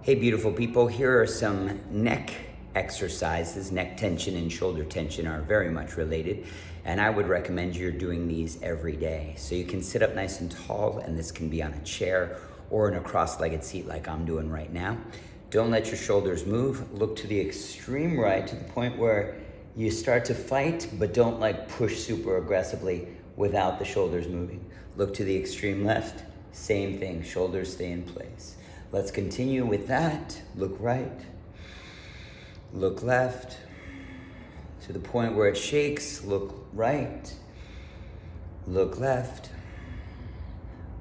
Hey, beautiful people, here are some neck exercises. Neck tension and shoulder tension are very much related, and I would recommend you're doing these every day. So you can sit up nice and tall, and this can be on a chair or in a cross-legged seat like I'm doing right now. Don't let your shoulders move. Look to the extreme right, to the point where you start to fight, but don't like push super aggressively without the shoulders moving. Look to the extreme left, same thing, shoulders stay in place. Let's continue with that. Look right, look left, to the point where it shakes. Look right, look left.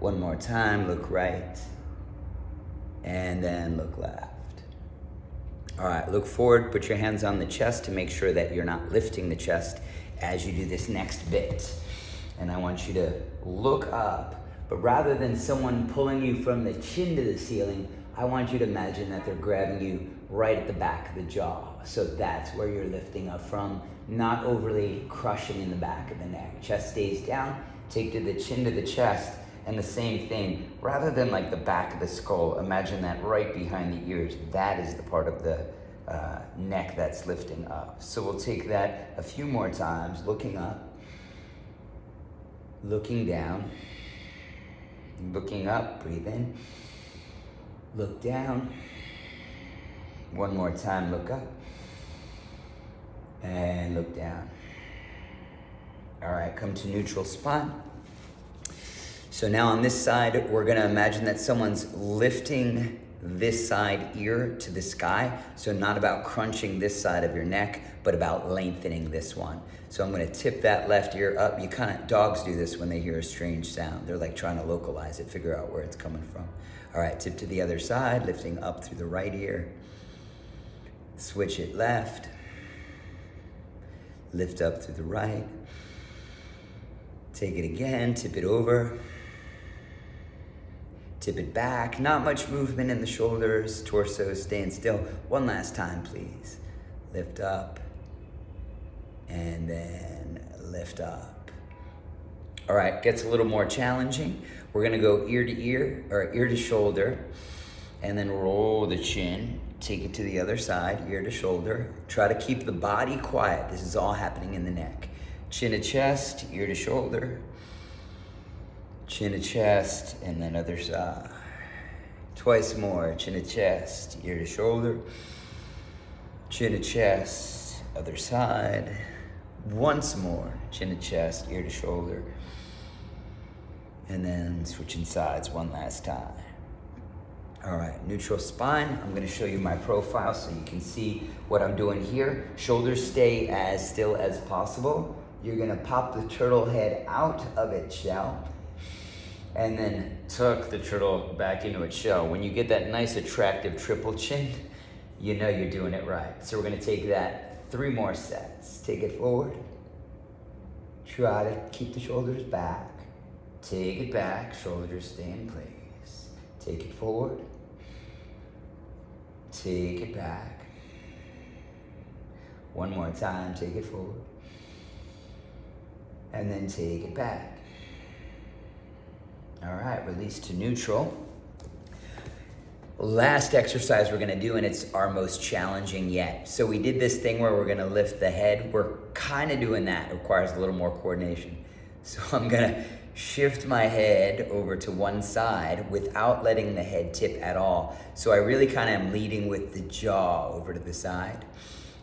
One more time, look right, and then look left. All right, look forward, put your hands on the chest to make sure that you're not lifting the chest as you do this next bit. And I want you to look up. But rather than someone pulling you from the chin to the ceiling, I want you to imagine that they're grabbing you right at the back of the jaw. So that's where you're lifting up from, not overly crushing in the back of the neck. Chest stays down, take to the chin to the chest, and the same thing. Rather than like the back of the skull, imagine that right behind the ears. That is the part of the neck that's lifting up. So we'll take that a few more times, looking up, looking down, looking up, breathe in, look down, one more time, look up, and look down. All right, come to neutral spine. So now on this side, we're gonna imagine that someone's lifting this side ear to the sky. So not about crunching this side of your neck, but about lengthening this one. So I'm gonna tip that left ear up. Dogs do this when they hear a strange sound. They're like trying to localize it, figure out where it's coming from. All right, tip to the other side, lifting up through the right ear. Switch it left. Lift up through the right. Take it again, tip it over. Tip it back, not much movement in the shoulders, torso staying still. One last time, please. Lift up, and then lift up. All right, gets a little more challenging. We're gonna go ear to ear, or ear to shoulder, and then roll the chin, take it to the other side, ear to shoulder. Try to keep the body quiet. This is all happening in the neck. Chin to chest, ear to shoulder, chin to chest, and then other side. Twice more, chin to chest, ear to shoulder, chin to chest, other side. Once more, chin to chest, ear to shoulder, and then switching sides one last time. All right, neutral spine. I'm gonna show you my profile so you can see what I'm doing here. Shoulders stay as still as possible. You're gonna pop the turtle head out of its shell, and then tuck the turtle back into its shell. When you get that nice attractive triple chin, you know you're doing it right. So we're gonna take that 3 more sets. Take it forward. Try to keep the shoulders back. Take it back, shoulders stay in place. Take it forward. Take it back. One more time, take it forward. And then take it back. All right, release to neutral. Last exercise we're gonna do, and it's our most challenging yet. So we did this thing where we're gonna lift the head. We're kind of doing that. It requires a little more coordination. So I'm gonna shift my head over to one side without letting the head tip at all. So I really kind of am leading with the jaw over to the side,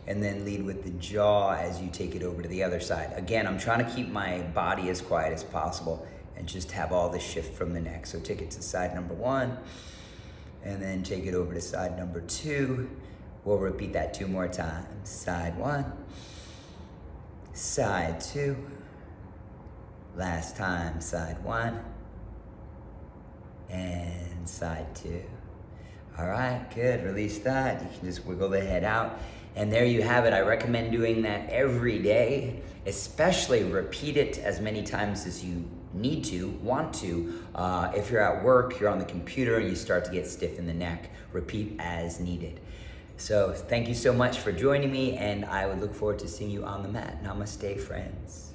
and then lead with the jaw as you take it over to the other side. Again, I'm trying to keep my body as quiet as possible and just have all the shift from the neck. So take it to side number 1, and then take it over to side number 2. We'll repeat that 2 more times. Side 1, side 2, last time, side 1, and side 2. All right, good, release that. You can just wiggle the head out. And there you have it. I recommend doing that every day, especially repeat it as many times as you need to, want to. If you're at work, you're on the computer, and you start to get stiff in the neck, repeat as needed. So thank you so much for joining me, and I would look forward to seeing you on the mat. Namaste, friends.